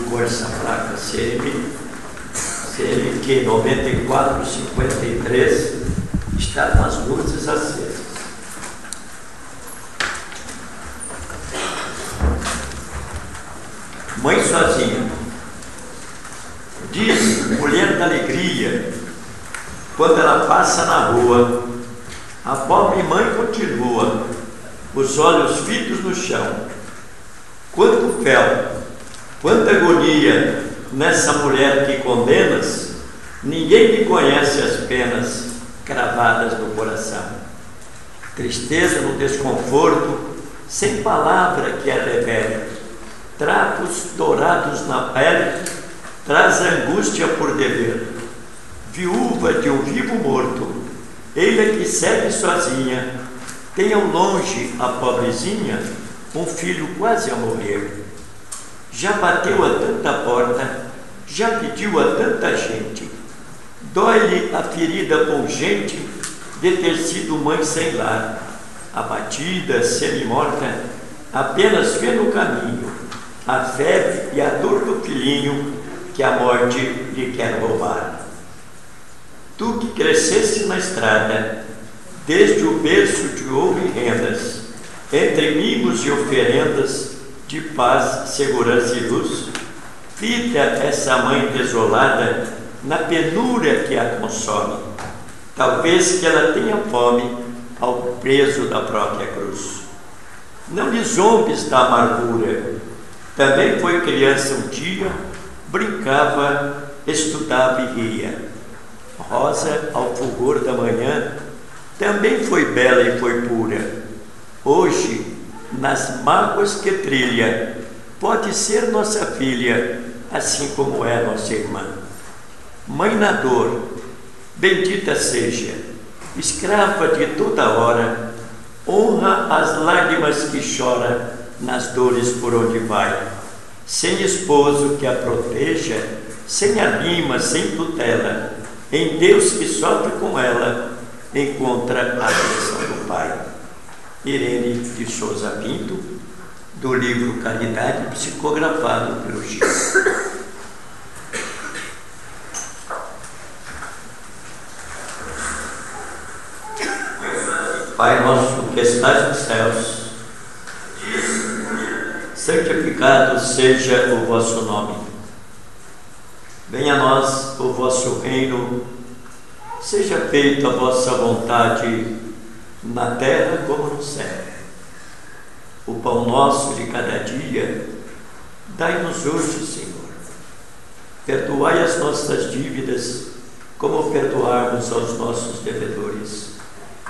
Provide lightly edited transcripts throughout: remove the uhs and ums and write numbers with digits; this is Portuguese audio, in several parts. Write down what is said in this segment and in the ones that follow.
Força Fraca CMQ 9453 está com as luzes acesas. Mãe sozinha. Diz mulher da alegria, quando ela passa na rua, a pobre mãe continua, os olhos fitos no chão. Quanto fel, quanta agonia nessa mulher que condenas, ninguém lhe conhece as penas cravadas no coração. Tristeza no desconforto, sem palavra que a revele, trapos dourados na pele, traz angústia por dever. Viúva de um vivo morto, ele que segue sozinha, tem ao longe a pobrezinha, um filho quase a morrer. Já bateu a tanta porta, já pediu a tanta gente, dói-lhe a ferida pungente de ter sido mãe sem lar, abatida, semi-morta, apenas vê no caminho a febre e a dor do filhinho que a morte lhe quer roubar. Tu que cresceste na estrada, desde o berço de ouro e rendas, entre mimos e oferendas de paz, segurança e luz, fita essa mãe desolada na penúria que a consome, talvez que ela tenha fome ao preso da própria cruz. Não lhe zombes da amargura, também foi criança um dia, brincava, estudava e ria. Rosa, ao fulgor da manhã, também foi bela e foi pura. Hoje, nas mágoas que trilha, pode ser nossa filha, assim como é nossa irmã. Mãe na dor, bendita seja, escrava de toda hora, honra as lágrimas que chora nas dores por onde vai. Sem esposo que a proteja, sem anima, sem tutela, em Deus que sofre com ela, encontra a bênção do Pai. Irene de Souza Pinto, do livro Caridade, psicografado pelo Chico. Pai nosso que estais nos céus, santificado seja o vosso nome. Venha a nós o vosso reino, seja feita a vossa vontade, na terra como no céu. O pão nosso de cada dia, dai-nos hoje, Senhor. Perdoai as nossas dívidas, como perdoarmos aos nossos devedores.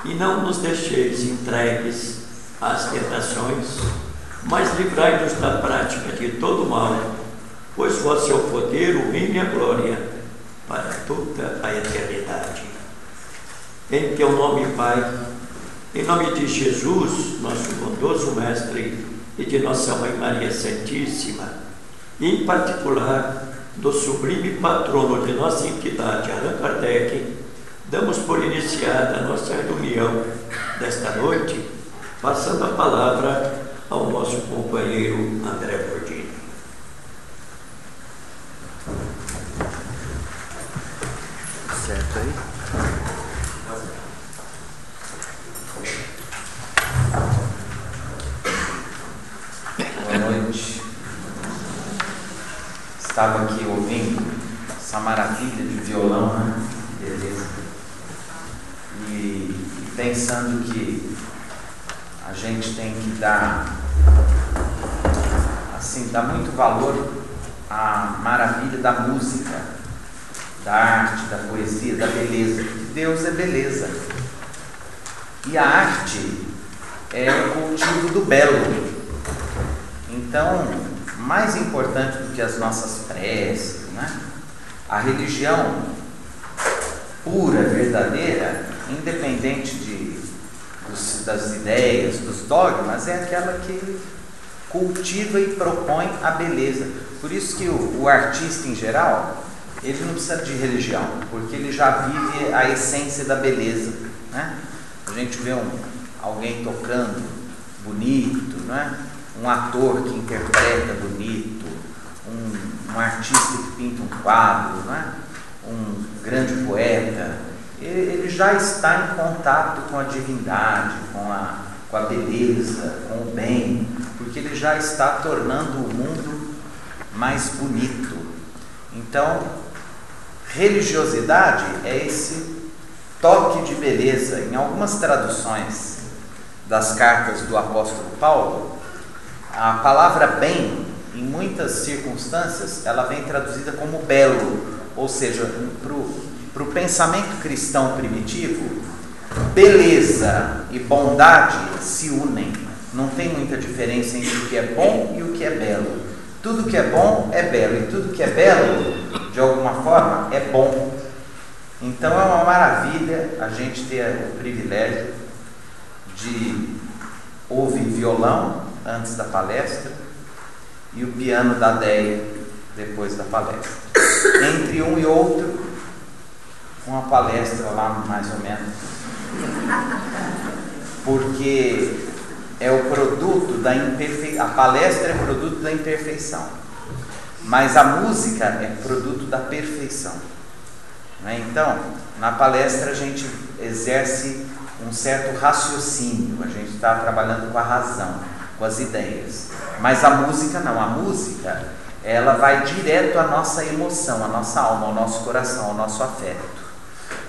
E não nos deixeis entregues às tentações, mas livrai-nos da prática de todo mal, pois vosso é o poder, o reino e a glória, para toda a eternidade. Em teu nome, Pai, em nome de Jesus, nosso bondoso Mestre, e de nossa Mãe Maria Santíssima, e em particular do sublime patrono de nossa entidade, Allan Kardec, damos por iniciada a nossa reunião desta noite, passando a palavra ao nosso companheiro André Bordini. Certo aí? Boa noite. Estava aqui ouvindo essa maravilha de violão, né? Beleza. E pensando que a gente tem que dar muito valor à maravilha da música, da arte, da poesia, da beleza, porque Deus é beleza. E a arte é o cultivo do belo. Então, mais importante do que as nossas preces, né? A religião pura, verdadeira, independente das ideias, dos dogmas, é aquela que cultiva e propõe a beleza. Por isso que o artista em geral, ele não precisa de religião, porque ele já vive a essência da beleza, né? A gente vê alguém tocando bonito, né? Um ator que interpreta bonito, um artista que pinta um quadro, não é? Um grande poeta, ele já está em contato com a divindade, com a beleza, com o bem, porque ele já está tornando o mundo mais bonito. Então, religiosidade é esse toque de beleza. Em algumas traduções das cartas do apóstolo Paulo, a palavra bem, em muitas circunstâncias, ela vem traduzida como belo, ou seja, para o pensamento cristão primitivo, beleza e bondade se unem. Não tem muita diferença entre o que é bom e o que é belo. Tudo que é bom é belo, e tudo que é belo, de alguma forma, é bom. Então é uma maravilha a gente ter o privilégio de ouvir violão antes da palestra e o piano da Deia depois da palestra. Entre um e outro, uma palestra lá mais ou menos, porque é o produto da imperfeição. A palestra é produto da imperfeição, mas a música é produto da perfeição, não é? Então, na palestra a gente exerce um certo raciocínio, a gente está trabalhando com a razão, com as ideias, mas a música não. A música, ela vai direto à nossa emoção, à nossa alma, ao nosso coração, ao nosso afeto.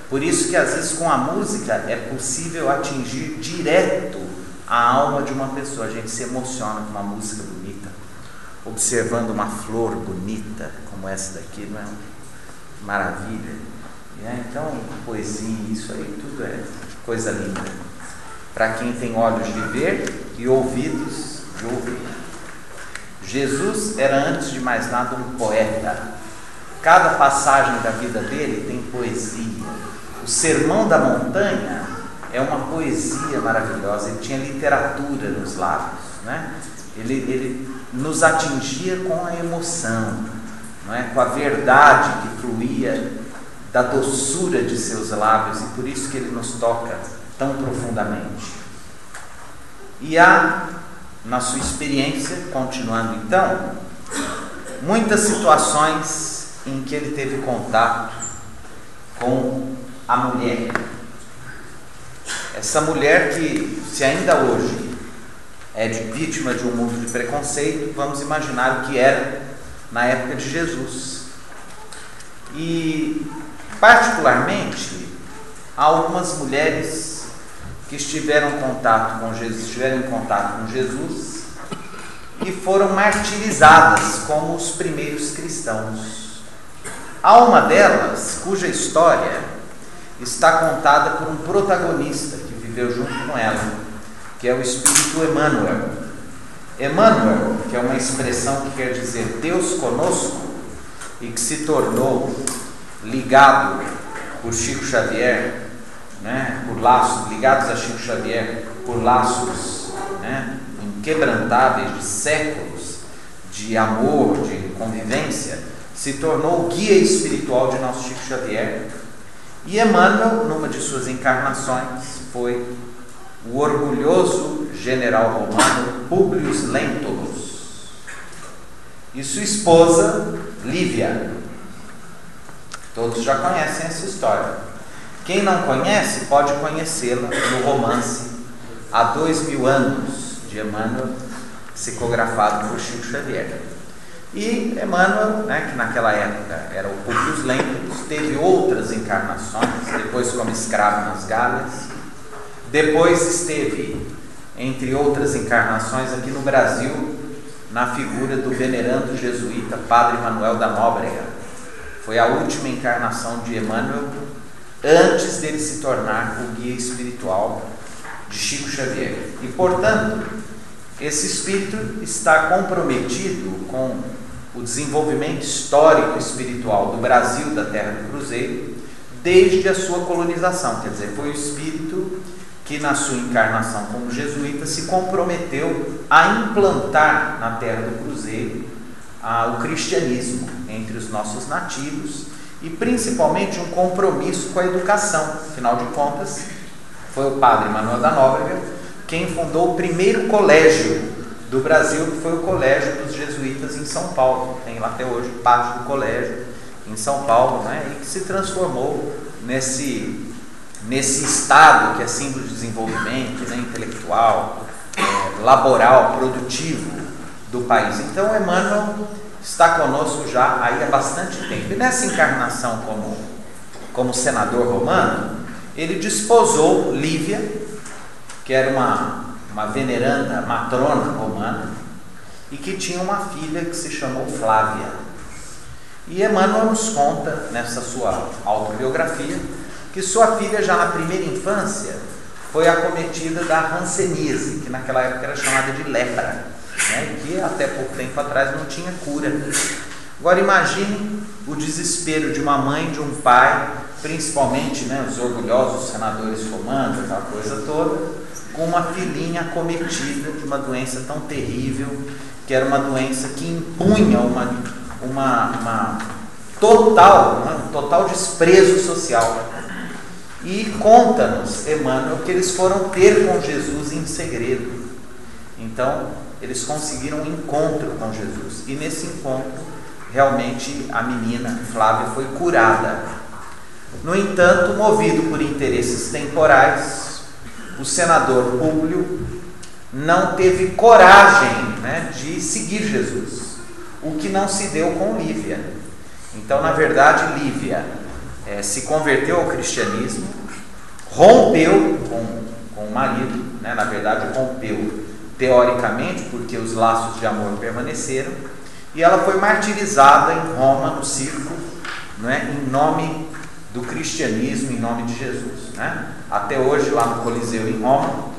Por isso que às vezes com a música é possível atingir direto a alma de uma pessoa. A gente se emociona com uma música bonita, observando uma flor bonita como essa daqui, não é? Maravilha. Então, poesia, isso aí tudo é coisa linda para quem tem olhos de ver e ouvidos de ouvir. Jesus era, antes de mais nada, um poeta. Cada passagem da vida dele tem poesia. O Sermão da Montanha é uma poesia maravilhosa. Ele tinha literatura nos lábios, né? Ele nos atingia com a emoção, não é? Com a verdade que fluía da doçura de seus lábios, e por isso que ele nos toca tão profundamente. E há, na sua experiência, continuando então, muitas situações em que ele teve contato com a mulher. Essa mulher que, se ainda hoje é vítima de um mundo de preconceito, vamos imaginar o que era na época de Jesus. E, particularmente, há algumas mulheres que estiveram em contato com Jesus e foram martirizadas como os primeiros cristãos. Há uma delas cuja história está contada por um protagonista que viveu junto com ela, que é o Espírito Emmanuel. Emmanuel, que é uma expressão que quer dizer Deus conosco, e que se tornou ligado por Chico Xavier, né, por laços ligados a Chico Xavier, por laços, né, inquebrantáveis de séculos de amor, de convivência, se tornou o guia espiritual de nosso Chico Xavier. E Emmanuel, numa de suas encarnações, foi o orgulhoso general romano Publius Lentulus e sua esposa Lívia. Todos já conhecem essa história. Quem não conhece pode conhecê-la no romance Há 2000 anos de Emmanuel, psicografado por Chico Xavier. E Emmanuel, né, que naquela época era o Publius Lentulus, teve outras encarnações, depois como escravo nas Gálias, depois esteve, entre outras encarnações, aqui no Brasil, na figura do venerando jesuíta Padre Manuel da Nóbrega. Foi a última encarnação de Emmanuel antes dele se tornar o guia espiritual de Chico Xavier. E, portanto, esse espírito está comprometido com o desenvolvimento histórico espiritual do Brasil, da Terra do Cruzeiro, desde a sua colonização. Quer dizer, foi o espírito que, na sua encarnação como jesuíta, se comprometeu a implantar na Terra do Cruzeiro o cristianismo entre os nossos nativos, e principalmente um compromisso com a educação. Afinal de contas, foi o Padre Manuel da Nóbrega quem fundou o primeiro colégio do Brasil, que foi o Colégio dos Jesuítas em São Paulo. Tem lá até hoje o pátio do colégio em São Paulo, né? E que se transformou nesse estado que é símbolo de desenvolvimento, né? Intelectual, laboral, produtivo do país. Então, Emmanuel está conosco já aí há bastante tempo. E nessa encarnação como senador romano, ele desposou Lívia, que era uma veneranda matrona romana, e que tinha uma filha que se chamou Flávia. E Emmanuel nos conta, nessa sua autobiografia, que sua filha, já na primeira infância, foi acometida da hanseníase, que naquela época era chamada de lepra, né? Que até pouco tempo atrás não tinha cura. Agora imagine o desespero de uma mãe, de um pai, principalmente, né, os orgulhosos senadores romanos, aquela coisa toda, com uma filhinha acometida de uma doença tão terrível, que era uma doença que impunha um total desprezo social. E conta-nos Emmanuel que eles foram ter com Jesus em segredo. Então eles conseguiram um encontro com Jesus, e nesse encontro realmente a menina Flávia foi curada. No entanto, movido por interesses temporais, o senador Públio não teve coragem, né, de seguir Jesus, o que não se deu com Lívia. Então, na verdade, Lívia se converteu ao cristianismo, rompeu com o marido, né, na verdade rompeu teoricamente, porque os laços de amor permaneceram, e ela foi martirizada em Roma, no circo, né, em nome do cristianismo, em nome de Jesus, né? Até hoje, lá no Coliseu em Roma,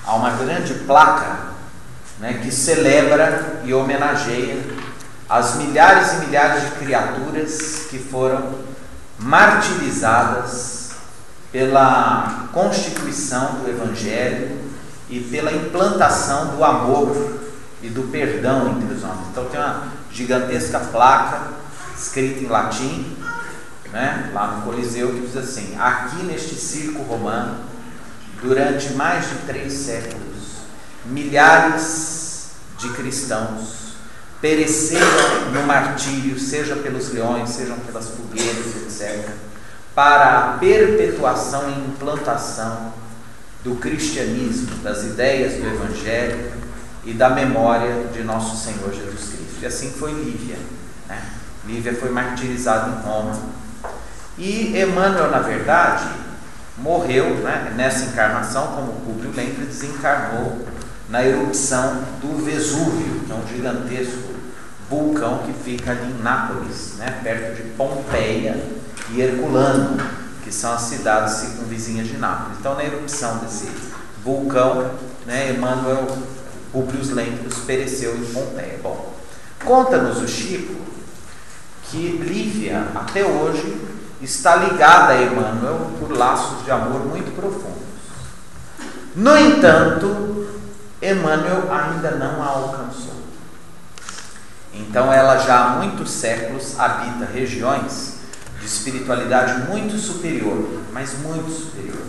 há uma grande placa, né, que celebra e homenageia as milhares e milhares de criaturas que foram martirizadas pela constituição do Evangelho e pela implantação do amor e do perdão entre os homens. Então tem uma gigantesca placa escrita em latim, né, lá no Coliseu, que diz assim: aqui neste circo romano, durante mais de 3 séculos, milhares de cristãos pereceram no martírio, seja pelos leões, sejam pelas fogueiras, etc., para a perpetuação e implantação do cristianismo, das ideias do Evangelho e da memória de nosso Senhor Jesus Cristo. E assim foi Lívia, né? Lívia foi martirizada em Roma. E Emmanuel, na verdade, morreu, né, nessa encarnação, como Públio Lentz, desencarnou na erupção do Vesúvio, que é um gigantesco vulcão que fica ali em Nápoles, né, perto de Pompeia e Herculano, que são as cidades circunvizinhas de Nápoles. Então, na erupção desse vulcão, né, Emmanuel Públio Lentz pereceu em Pompeia. Bom, conta-nos o Chico que Lívia, até hoje, está ligada a Emmanuel por laços de amor muito profundos. No entanto, Emmanuel ainda não a alcançou. Então ela já há muitos séculos habita regiões de espiritualidade muito superior, mas muito superior,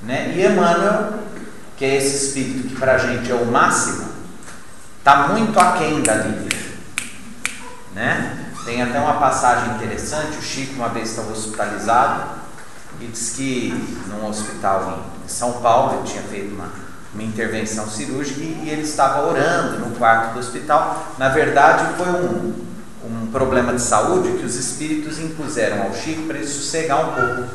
né? E Emmanuel, que é esse espírito que para a gente é o máximo, está muito aquém da Lívia, né? Tem até uma passagem interessante. O Chico uma vez estava hospitalizado e diz que num hospital em São Paulo ele tinha feito uma intervenção cirúrgica e ele estava orando no quarto do hospital. Na verdade foi um problema de saúde que os espíritos impuseram ao Chico para ele sossegar um pouco.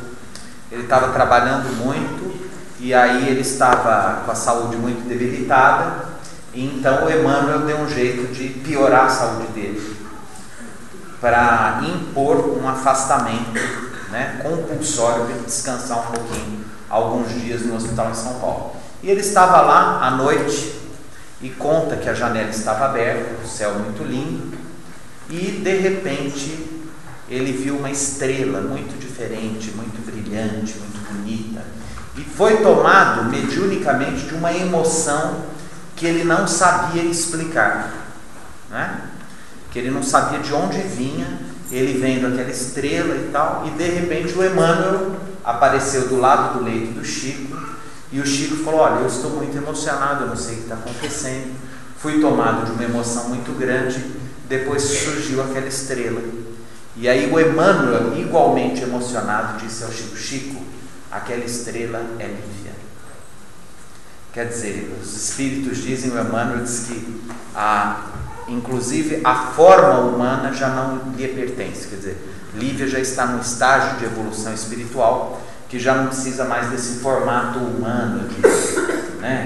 Ele estava trabalhando muito e aí ele estava com a saúde muito debilitada, e então o Emmanuel deu um jeito de piorar a saúde dele, para impor um afastamento, né, compulsório, para ele descansar um pouquinho, alguns dias no hospital em São Paulo. E ele estava lá à noite e conta que a janela estava aberta, o céu muito lindo, e de repente ele viu uma estrela muito diferente, muito brilhante, muito bonita, e foi tomado mediunicamente de uma emoção que ele não sabia explicar, né? Que ele não sabia de onde vinha, ele vendo aquela estrela e tal, e de repente o Emmanuel apareceu do lado do leito do Chico, e o Chico falou: olha, eu estou muito emocionado, eu não sei o que está acontecendo. fui tomado de uma emoção muito grande, depois surgiu aquela estrela. E aí o Emmanuel, igualmente emocionado, disse ao Chico: Chico, aquela estrela é Lívia. Quer dizer, os espíritos dizem, o Emmanuel diz que inclusive a forma humana já não lhe pertence. Quer dizer, Lívia já está num estágio de evolução espiritual que já não precisa mais desse formato humano de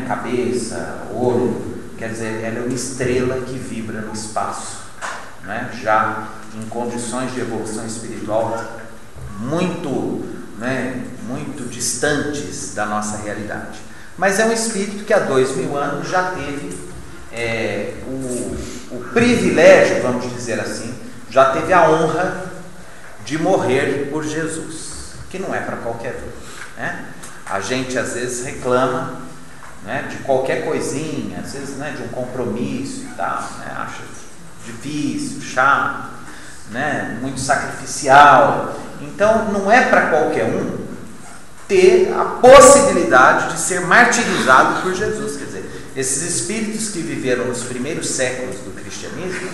cabeça, olho. Quer dizer, ela é uma estrela que vibra no espaço, já em condições de evolução espiritual muito distantes da nossa realidade. Mas é um espírito que há 2000 anos já teve o privilégio, vamos dizer assim, já teve a honra de morrer por Jesus, que não é para qualquer um, A gente às vezes reclama, de qualquer coisinha, às vezes, de um compromisso e tal, acha difícil, chato, muito sacrificial. Então não é para qualquer um ter a possibilidade de ser martirizado por Jesus. Quer dizer, esses espíritos que viveram nos primeiros séculos do cristianismo,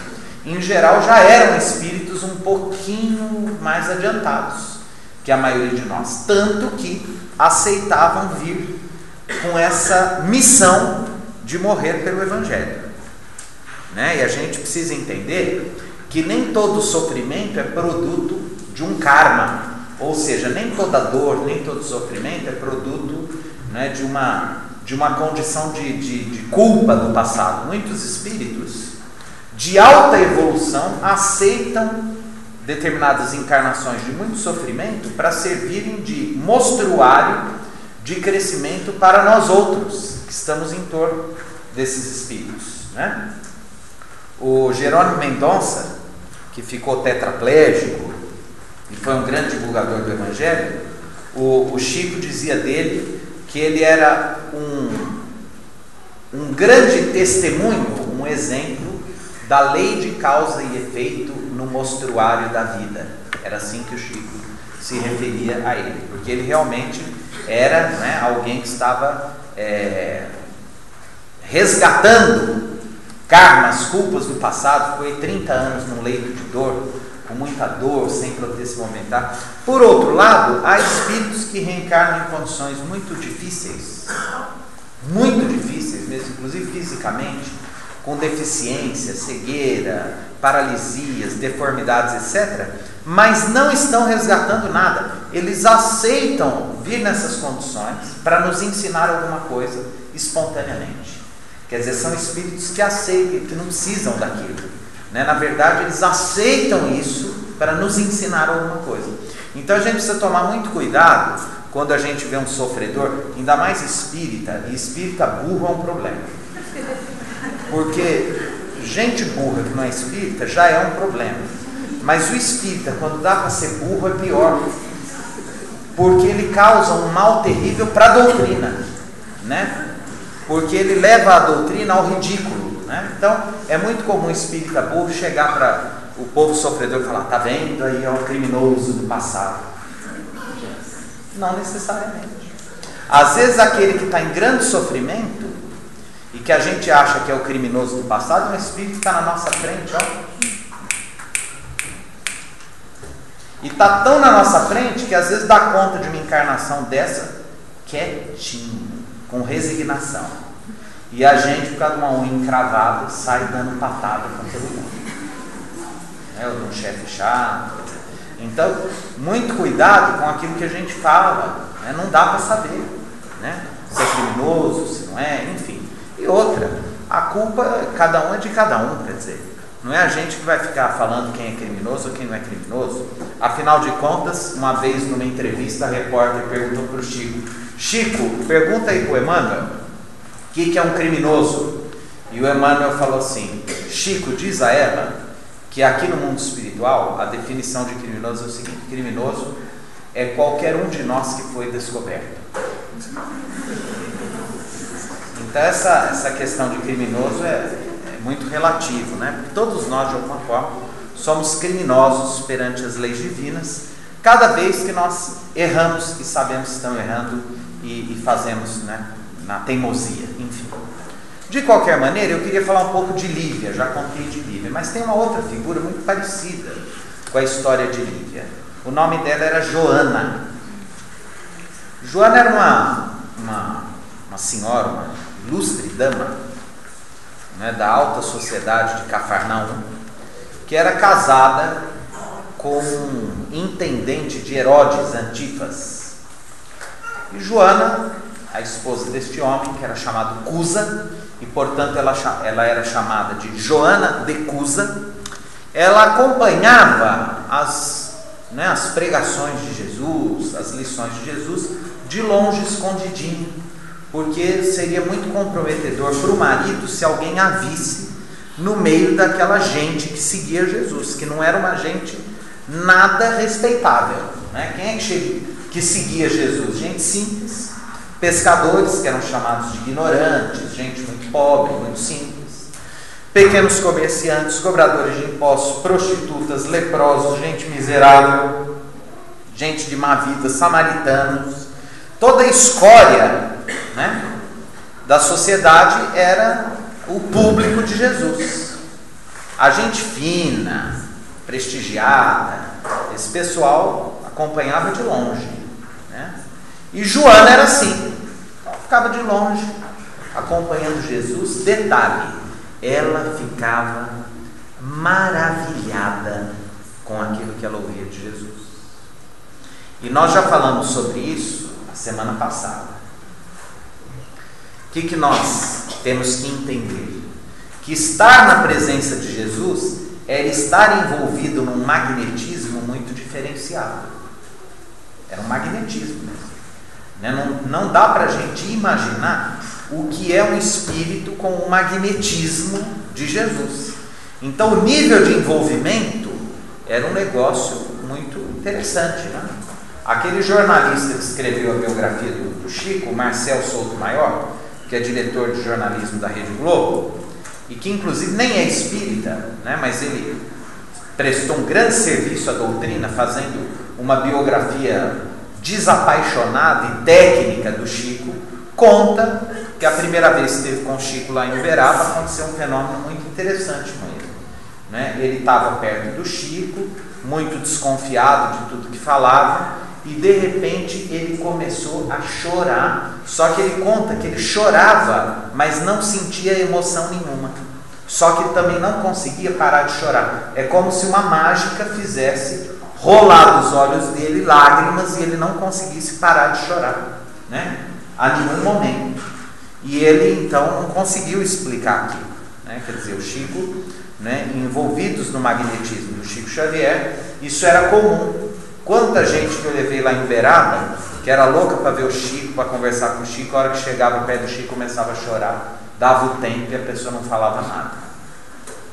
em geral já eram espíritos um pouquinho mais adiantados que a maioria de nós, tanto que aceitavam vir com essa missão de morrer pelo Evangelho, E a gente precisa entender que nem todo sofrimento é produto de um karma, ou seja, nem toda dor, nem todo sofrimento é produto de uma condição de culpa do passado. Muitos espíritos de alta evolução aceitam determinadas encarnações de muito sofrimento para servirem de mostruário de crescimento para nós outros que estamos em torno desses espíritos, O Jerônimo Mendonça, que ficou tetraplégico e foi um grande divulgador do Evangelho, o Chico dizia dele que ele era um grande testemunho, um exemplo da lei de causa e efeito no mostruário da vida. Era assim que o Chico se referia a ele, porque ele realmente era alguém que estava resgatando karmas, culpas do passado. Foi 30 anos num leito de dor, com muita dor, sem poder se movimentar. Por outro lado, há espíritos que reencarnam em condições muito difíceis mesmo, inclusive fisicamente, com deficiência, cegueira, paralisias, deformidades, etc., mas não estão resgatando nada. Eles aceitam vir nessas condições para nos ensinar alguma coisa espontaneamente. Quer dizer, são espíritos que aceitam, que não precisam daquilo, Na verdade, eles aceitam isso para nos ensinar alguma coisa. Então a gente precisa tomar muito cuidado quando a gente vê um sofredor, ainda mais espírita, e espírita burro é um problema. Porque gente burra que não é espírita já é um problema. Mas o espírita, quando dá para ser burro, é pior. Porque ele causa um mal terrível para a doutrina, Porque ele leva a doutrina ao ridículo, Então, é muito comum o espírita burro chegar para o povo sofredor e falar: tá vendo aí, é o criminoso do passado. Não necessariamente. Às vezes aquele que está em grande sofrimento e que a gente acha que é o criminoso do passado, é um espírito que está na nossa frente, E está tão na nossa frente que às vezes dá conta de uma encarnação dessa quietinho, com resignação. E a gente, por causa de uma unha encravada, sai dando patada com todo mundo. Ou de um chefe chato. Então, muito cuidado com aquilo que a gente fala. Não dá para saber, se é criminoso, se não é, enfim. E outra, a culpa, cada um é de cada um, quer dizer. Não é a gente que vai ficar falando quem é criminoso ou quem não é criminoso. Afinal de contas, uma vez numa entrevista, a repórter perguntou para o Chico: Chico, pergunta aí para o Emmanuel o que é um criminoso. E o Emmanuel falou assim: Chico, diz a ela que aqui no mundo espiritual a definição de criminoso é o seguinte: criminoso é qualquer um de nós que foi descoberto. Então essa questão de criminoso é muito relativo, Porque todos nós, de alguma forma, somos criminosos perante as leis divinas, cada vez que nós erramos e sabemos que estamos errando e fazemos, na teimosia, enfim. De qualquer maneira, eu queria falar um pouco de Lívia, já contei de Lívia, mas tem uma outra figura muito parecida com a história de Lívia. O nome dela era Joana. Joana era uma senhora, uma ilustre dama, né, da alta sociedade de Cafarnaum, que era casada com um intendente de Herodes, Antipas. E Joana, a esposa deste homem, que era chamado Cusa, e portanto ela era chamada de Joana de Cusa, ela acompanhava as pregações de Jesus, as lições de Jesus, de longe, escondidinho, porque seria muito comprometedor para o marido se alguém a visse no meio daquela gente que seguia Jesus, que não era uma gente nada respeitável, né? Quem é que seguia Jesus? Gente simples, pescadores, que eram chamados de ignorantes, gente muito pobre, muito simples, pequenos comerciantes, cobradores de impostos, prostitutas, leprosos, gente miserável, gente de má vida, samaritanos. Toda a escória, né, da sociedade era o público de Jesus. A gente fina, prestigiada, esse pessoal acompanhava de longe, né? E Joana era assim, ficava de longe acompanhando Jesus. Detalhe, ela ficava maravilhada com aquilo que ela ouvia de Jesus. E nós já falamos sobre isso a semana passada. O que nós temos que entender? Que estar na presença de Jesus era estar envolvido num magnetismo muito diferenciado. Era um magnetismo mesmo. Não dá para a gente imaginar o que é um espírito com o magnetismo de Jesus. Então o nível de envolvimento era um negócio muito interessante, né? Aquele jornalista que escreveu a biografia do Chico, Marcel Souto Maior, que é diretor de jornalismo da Rede Globo, e que inclusive nem é espírita, né, mas ele prestou um grande serviço à doutrina, fazendo uma biografia desapaixonada e técnica do Chico, conta que a primeira vez que esteve com o Chico lá em Uberaba, aconteceu um fenômeno muito interessante com ele, né? Ele estava perto do Chico, muito desconfiado de tudo que falava, e de repente ele começou a chorar. Só que ele conta que ele chorava, mas não sentia emoção nenhuma, só que também não conseguia parar de chorar. É como se uma mágica fizesse rolar dos olhos dele lágrimas e ele não conseguisse parar de chorar, né, a nenhum momento. E ele então não conseguiu explicar aquilo, né? Quer dizer, o Chico, né, envolvidos no magnetismo do Chico Xavier, isso era comum. Quanta gente que eu levei lá em Uberaba, que era louca para ver o Chico, para conversar com o Chico, a hora que chegava perto do Chico começava a chorar, dava o tempo e a pessoa não falava nada,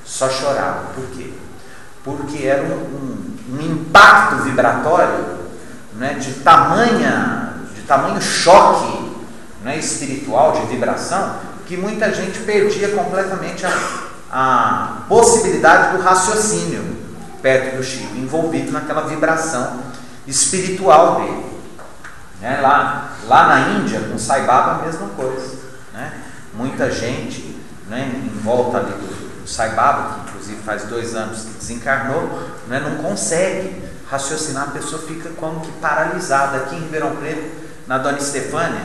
só chorava. Por quê? Porque era um impacto vibratório, né, de tamanho choque, né, espiritual, de vibração, que muita gente perdia completamente a possibilidade do raciocínio perto do Chico, envolvido naquela vibração espiritual dele, né? Lá na Índia, com Sai Baba, a mesma coisa, né? Muita gente, né, em volta ali do Sai Baba, que inclusive faz 2 anos que desencarnou, né, não consegue raciocinar, a pessoa fica como que paralisada. Aqui em Ribeirão Preto, na Dona Estefânia,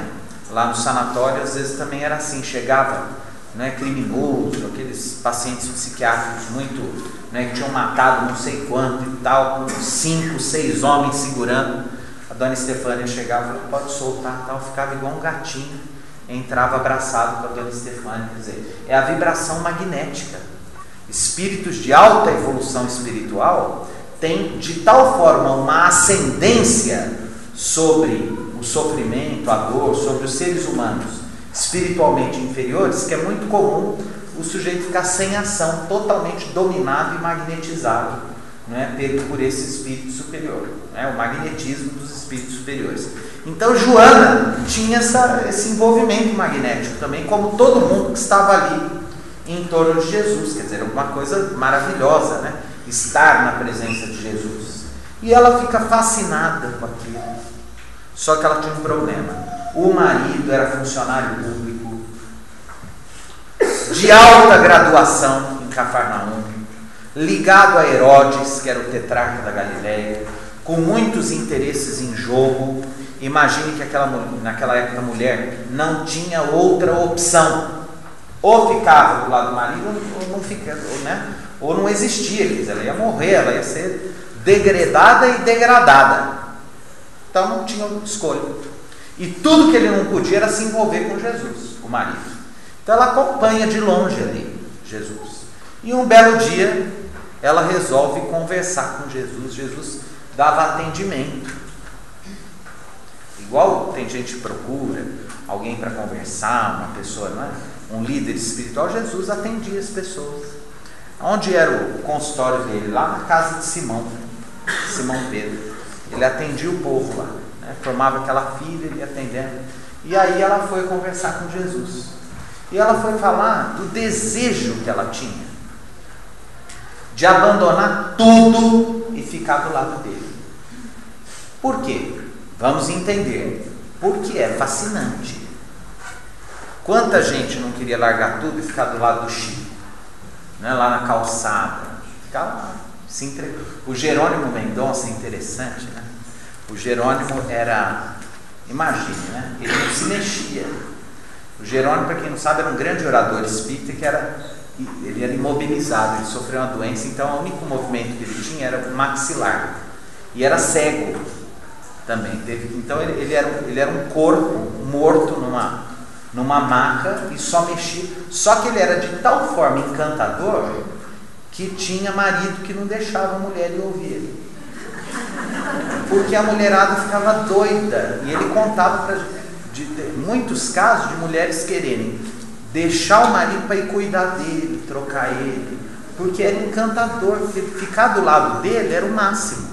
lá no sanatório, às vezes também era assim, chegava, né, criminoso, aqueles pacientes psiquiátricos muito, né, que tinham matado não sei quanto e tal, com 5, 6 homens segurando. A Dona Estefânia chegava e falava, pode soltar, tal, ficava igual um gatinho, entrava abraçado com a Dona Estefânia. Quer dizer, é a vibração magnética. Espíritos de alta evolução espiritual têm de tal forma uma ascendência sobre o sofrimento, a dor, sobre os seres humanos espiritualmente inferiores, que é muito comum o sujeito ficar sem ação, totalmente dominado e magnetizado, né, por esse espírito superior, né, o magnetismo dos espíritos superiores. Então Joana tinha esse envolvimento magnético também, como todo mundo que estava ali em torno de Jesus. Quer dizer, uma coisa maravilhosa, né, estar na presença de Jesus. E ela fica fascinada com aquilo. Só que ela tinha um problema. O marido era funcionário público, de alta graduação em Cafarnaum, ligado a Herodes, que era o tetrarca da Galileia, com muitos interesses em jogo. Imagine que naquela época a mulher não tinha outra opção. Ou ficava do lado do marido, ou não ficava, né? Ou não existia, quer dizer, ela ia morrer, ela ia ser degradada e degradada. Então não tinha escolha. E tudo que ele não podia era se envolver com Jesus, o marido. Então ela acompanha de longe ali Jesus. E um belo dia ela resolve conversar com Jesus. Jesus dava atendimento. Igual tem gente que procura alguém para conversar, uma pessoa, não é? Um líder espiritual. Jesus atendia as pessoas. Onde era o consultório dele? Lá na casa de Simão Pedro. Ele atendia o povo lá, né? Formava aquela fila, ele ia atendendo. E aí ela foi conversar com Jesus. E ela foi falar do desejo que ela tinha de abandonar tudo e ficar do lado dele. Por quê? Vamos entender. Porque é fascinante. Quanta gente não queria largar tudo e ficar do lado do Chico, né? Lá na calçada, ficar lá, se entregou. O Jerônimo Mendonça é interessante, né? O Jerônimo era, imagine, né? Ele não se mexia. O Jerônimo, para quem não sabe, era um grande orador espírita ele era imobilizado, ele sofreu uma doença, então o único movimento que ele tinha era o maxilar, e era cego também. Então ele era um corpo morto numa maca e só mexia. Só que ele era de tal forma encantador que tinha marido que não deixava a mulher ir ouvir ele, porque a mulherada ficava doida. E ele contava de muitos casos de mulheres quererem deixar o marido para ir cuidar dele, trocar ele, porque era encantador, porque ficar do lado dele era o máximo.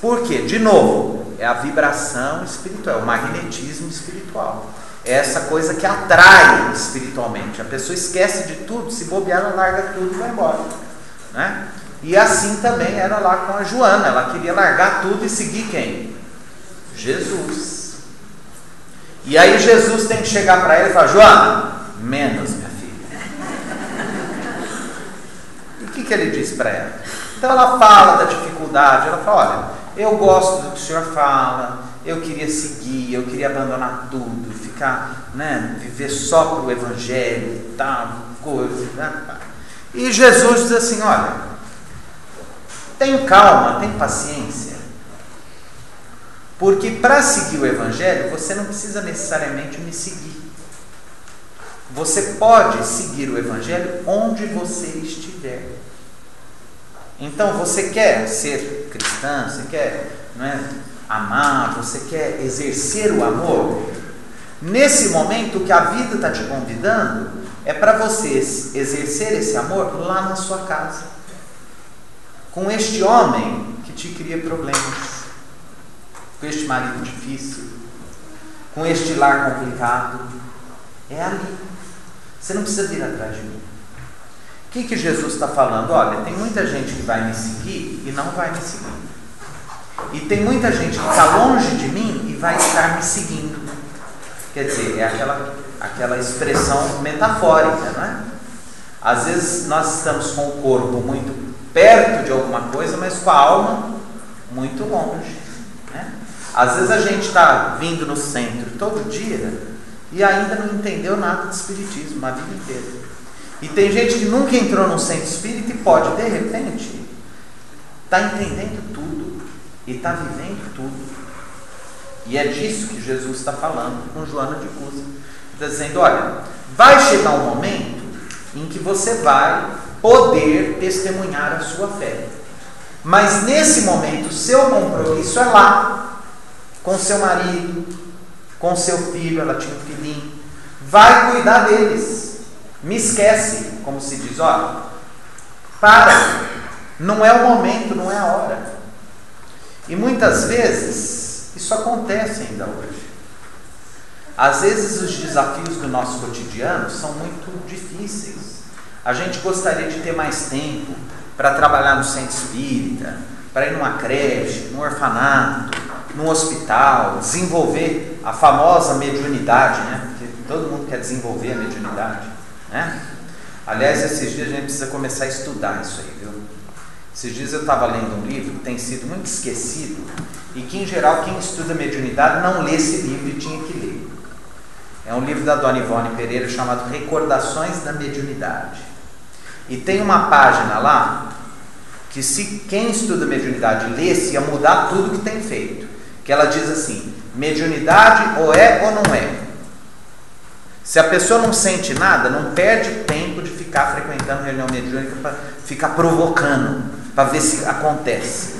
Por quê? De novo, é a vibração espiritual, é o magnetismo espiritual. É essa coisa que atrai espiritualmente. A pessoa esquece de tudo, se bobear, ela larga tudo e vai embora, né? E assim também era lá com a Joana. Ela queria largar tudo e seguir quem? Jesus. E aí Jesus tem que chegar para ela e falar: Joana, menos, minha filha. E o que ele diz para ela? Então ela fala da dificuldade. Ela fala: olha, eu gosto do que o senhor fala, eu queria seguir, eu queria abandonar tudo, ficar, né, viver só para o evangelho e tal, coisa, né? E Jesus diz assim: olha, tem calma, tem paciência, porque para seguir o evangelho você não precisa necessariamente me seguir. Você pode seguir o evangelho onde você estiver. Então você quer ser cristã, você quer, não é, amar, você quer exercer o amor. Nesse momento, o que a vida está te convidando é para você exercer esse amor lá na sua casa, com este homem que te cria problemas, com este marido difícil, com este lar complicado. É ali. Você não precisa vir atrás de mim. O que Jesus está falando? Olha, tem muita gente que vai me seguir e não vai me seguir. E tem muita gente que está longe de mim e vai estar me seguindo. Quer dizer, é aquela expressão metafórica, não é? Às vezes nós estamos com o corpo muito perto de alguma coisa, mas com a alma muito longe, né? Às vezes a gente está vindo no centro todo dia e ainda não entendeu nada de espiritismo a vida inteira. E tem gente que nunca entrou num centro espírita e pode, de repente, estar entendendo tudo e está vivendo tudo. E é disso que Jesus está falando com Joana de Cusco. Está dizendo: olha, vai chegar um momento em que você vai poder testemunhar a sua fé. Mas nesse momento, o seu compromisso é lá, com seu marido, com seu filho. Ela tinha um filhinho. Vai cuidar deles. Me esquece, como se diz: olha, para, não é o momento, não é a hora. E muitas vezes isso acontece ainda hoje. Às vezes os desafios do nosso cotidiano são muito difíceis. A gente gostaria de ter mais tempo para trabalhar no centro espírita, para ir numa creche, num orfanato, num hospital, desenvolver a famosa mediunidade, né? Porque todo mundo quer desenvolver a mediunidade, né? Aliás, esses dias a gente precisa começar a estudar isso aí, viu? Esses dias eu estava lendo um livro que tem sido muito esquecido e que, em geral, quem estuda mediunidade não lê esse livro e tinha que ler. É um livro da Dona Ivone Pereira chamado Recordações da Mediunidade. E tem uma página lá que, se quem estuda mediunidade lesse, ia mudar tudo que tem feito. Que ela diz assim: mediunidade ou é ou não é. Se a pessoa não sente nada, não perde tempo de ficar frequentando reunião mediúnica para ficar provocando, para ver se acontece.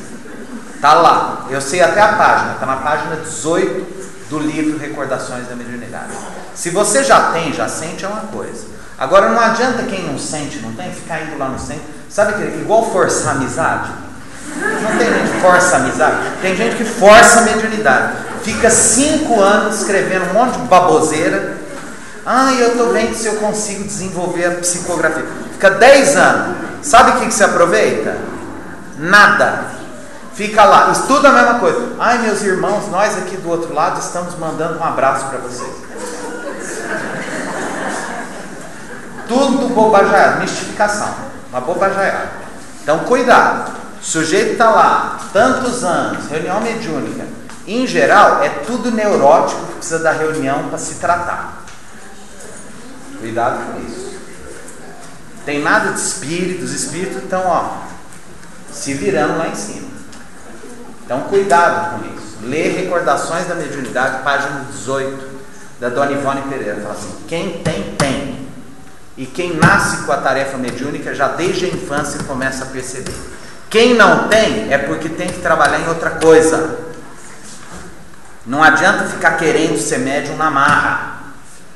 Tá lá, eu sei até a página, tá na página 18 do livro Recordações da Mediunidade. Se você já tem, já sente, é uma coisa. Agora não adianta quem não sente, não tem, ficar indo lá no centro. Sabe que igual forçar amizade? Não tem gente que força amizade? Tem gente que força a mediunidade. Fica 5 anos escrevendo um monte de baboseira. Eu estou vendo se eu consigo desenvolver a psicografia. Fica 10 anos. Sabe o que você aproveita? Nada. Fica lá, estuda a mesma coisa. Meus irmãos, nós aqui do outro lado estamos mandando um abraço para vocês. Tudo bobajaiado, mistificação. Uma bobajaiada. Então, cuidado. O sujeito está lá, tantos anos, reunião mediúnica. Em geral, é tudo neurótico que precisa da reunião para se tratar. Cuidado com isso. Tem nada de espírito, os espíritos estão se virando lá em cima. Então, cuidado com isso. Lê Recordações da Mediunidade, página 18, da Dona Ivone Pereira. Fala assim: quem tem, tem. E quem nasce com a tarefa mediúnica, já desde a infância começa a perceber. Quem não tem, é porque tem que trabalhar em outra coisa. Não adianta ficar querendo ser médium na marra.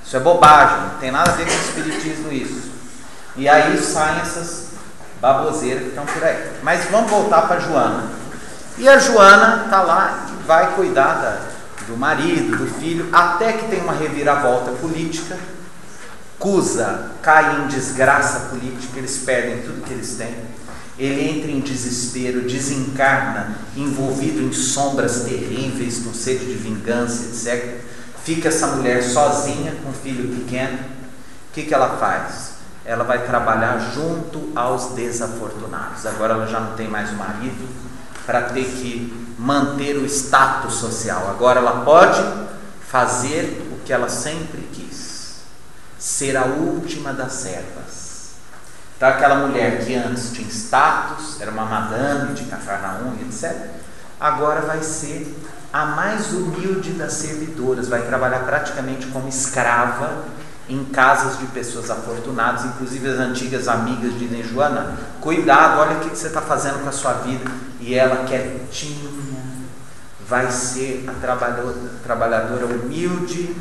Isso é bobagem, não tem nada a ver com o espiritismo isso. E aí saem essas baboseiras que estão por aí. Mas vamos voltar para a Joana. E a Joana está lá e vai cuidar do marido, do filho, até que tem uma reviravolta política. Cusa cai em desgraça política, eles perdem tudo que eles têm. Ele entra em desespero, desencarna, envolvido em sombras terríveis, com sede de vingança, etc. Fica essa mulher sozinha, com um filho pequeno. O que ela faz? Ela vai trabalhar junto aos desafortunados. Agora ela já não tem mais o marido para ter que manter o status social. Agora ela pode fazer o que ela sempre quis: ser a última das servas. Então aquela mulher que antes tinha status, era uma madame de Cafarnaum, etc., agora vai ser a mais humilde das servidoras, vai trabalhar praticamente como escrava em casas de pessoas afortunadas. Inclusive as antigas amigas dizem: Joana, cuidado, olha o que você está fazendo com a sua vida. E ela, quietinha, vai ser a trabalhadora humilde,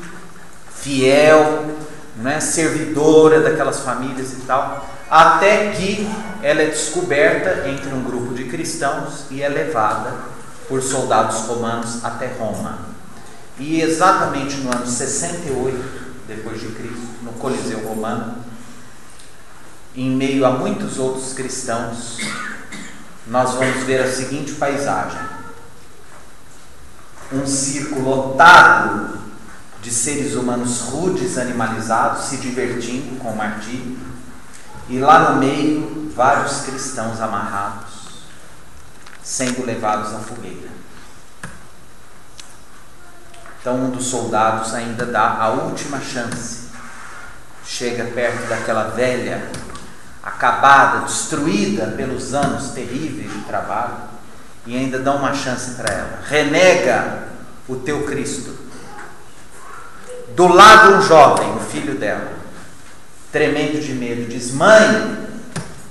fiel, servidora daquelas famílias e tal, até que ela é descoberta entre um grupo de cristãos e é levada por soldados romanos até Roma. E exatamente no ano 68 depois de Cristo, no Coliseu Romano, em meio a muitos outros cristãos, nós vamos ver a seguinte paisagem: um circo lotado de seres humanos rudes, animalizados, se divertindo com o martírio, e lá no meio vários cristãos amarrados, sendo levados à fogueira. Então um dos soldados ainda dá a última chance, chega perto daquela velha, acabada, destruída pelos anos terríveis de trabalho, e ainda dá uma chance para ela: renega o teu Cristo. Do lado um jovem, o filho dela, tremendo de medo, diz: mãe,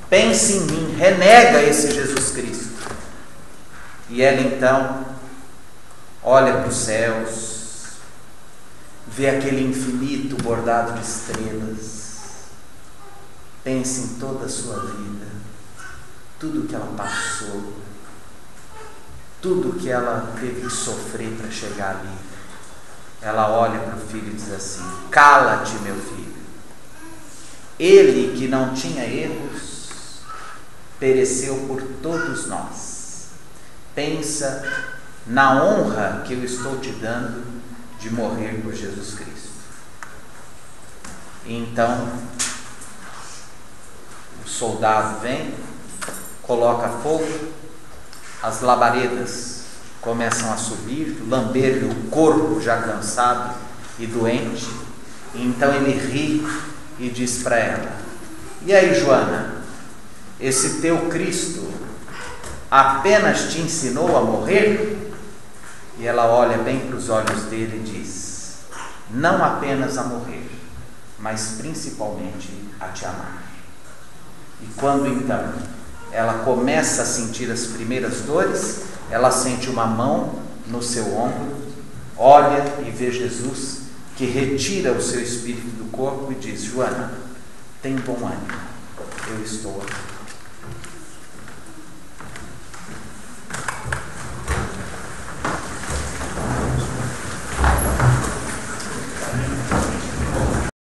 pense em mim, renega esse Jesus Cristo. E ela então olha para os céus, vê aquele infinito bordado de estrelas, pensa em toda a sua vida, tudo que ela passou, tudo que ela teve que sofrer para chegar ali. Ela olha para o filho e diz assim: cala-te, meu filho. Ele que não tinha erros, pereceu por todos nós. Pensa na honra que eu estou te dando de morrer por Jesus Cristo. E então soldado vem, coloca fogo, as labaredas começam a subir, lamber-lhe o corpo já cansado e doente. E então ele ri e diz para ela: e aí, Joana, esse teu Cristo apenas te ensinou a morrer? E ela olha bem para os olhos dele e diz: não apenas a morrer, mas principalmente a te amar. E quando então ela começa a sentir as primeiras dores, ela sente uma mão no seu ombro, olha e vê Jesus, que retira o seu espírito do corpo e diz: Joana, tem bom ânimo, eu estou aqui.